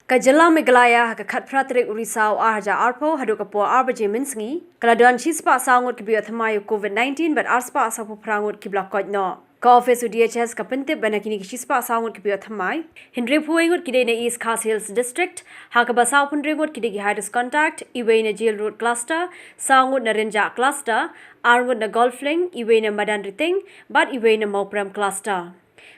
Kajala Megalaya Hakat Pratric Urisao Arja Arpo Hadukapo Arbaji Minsngi, Kaladan Chispa Sound Kibi Athamayo COVID-19, but Arspa Sapo Prangut Kiblakot no. Ka-office DHS Kapintip Banakini Chispa Sound Kibi Athamai, Hindri Puingut Kidene East Khas Hills District, Hakabasau Pundringut Kidigi Hidus Contact, Iwaina Jail Road Cluster, Sound Narinja Cluster, Armut na Golfling, Iwaina Madan Riting, but Iwaina Mopram Cluster.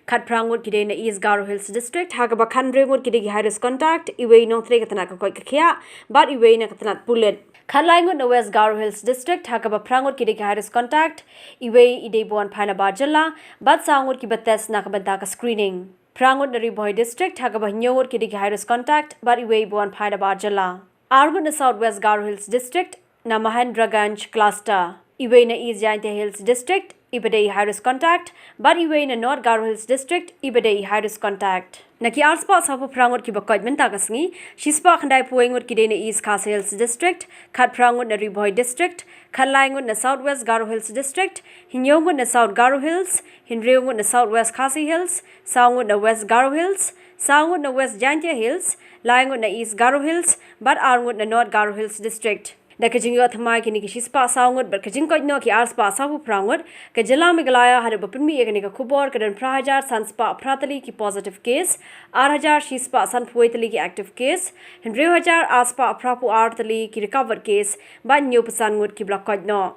Kat Prangut Kidena East Garo Hills District, Hakaba Kandringut Kidigi Hidus Contact, Iway no three Katanaka Koikakia, but Iway Nakatanat Bullet. Katlangut na West Garo Hills District, Hakaba Prangut Kidigi Hidus Contact, Iway Idebuan Panaba Jalla, but Sangut Kibates Nakabantaka Screening. Prangut na Riboy District, Hakaba Nyot Kidigi Hidus Contact, but Iway Buan Panaba Jalla. Argut na Southwest Garo Hills District, Namahendraganj Cluster. Iway na East Jaintia Hills District, Ibadei Hidus Contact, but Iway na North Garo Hills District, Ibadei Hidus Contact. Naki Arspa Sapo Prangut Kibakot Mintagasngi, Shispa Kandai Puingut Kidena East Khas Hills District, Kat Prangut na Riboy District, Katlangut na Southwest Garo Hills District, Hinyogut na South Garo Hills, Hinreungut na Southwest Khasi Hills, Saungut na West Garo Hills, Saungut na West Jaintia Hills, Laingut na East Garo Hills, but Arngut na North Garo Hills District. Da NGUT Thamai Kini Shispa Sound, but Kajinko no ki Arspa Sapu Prangut, Kajala Megalaya had a Bupimi Eganica Kubor, Kadan Prahajar, Sanspa Pratali ki positive case, Arhajar Shispa Sanpuetali ki active case, Henry Hajar Aspa Prapu Artali ki recovered case, but New Pasangut ki Blakot no.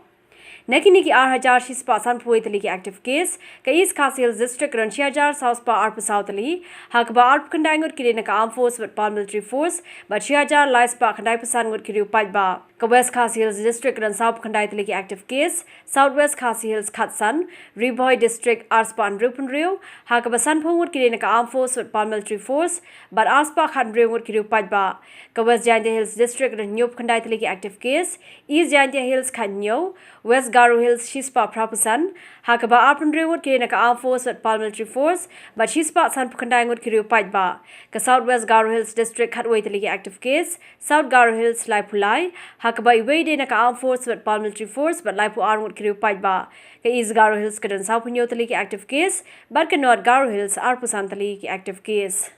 Nakini ki Arhajar Shispa Sanpuetali ki active case, Ka East Khas Hills District Ranchiajar Southpa Arpa Southali, Hakaba Arp Kandangut Kirinaka Armed Force with Paramilitary Force, but Shiajar Liespa Kandai Pasangut Kiriu Pajba. West Khas Hills District and South Kandaitali active case, Southwest Khas Hills Khatsan, Riboy District Arspan Rupunrio, Hakabasan Pungut Kirinaka Armed Force with Paramilitary Force, but Arspa Khandrio would Kiriu Pajba. West Jaintia Hills District and Nyop Kandaitali active case, East Jaintia Hills Kanyo, West Garo Hills Shispa Prapusan, Hakaba Arpandrio would Kirinaka Armed Force with Paramilitary Force, but Shispa San Pukandang would Kiriu Pajba. Southwest Garo Hills District Katwaitali active case, South Garo Hills Laipulai, Hakaba Iway de Naka Armed Force with Paramilitary Force, but Laipu Armut Kiriu Pajba. East Garo Hills Kadan Saupunyotali active case, but North Garo Hills Arpusantali active case.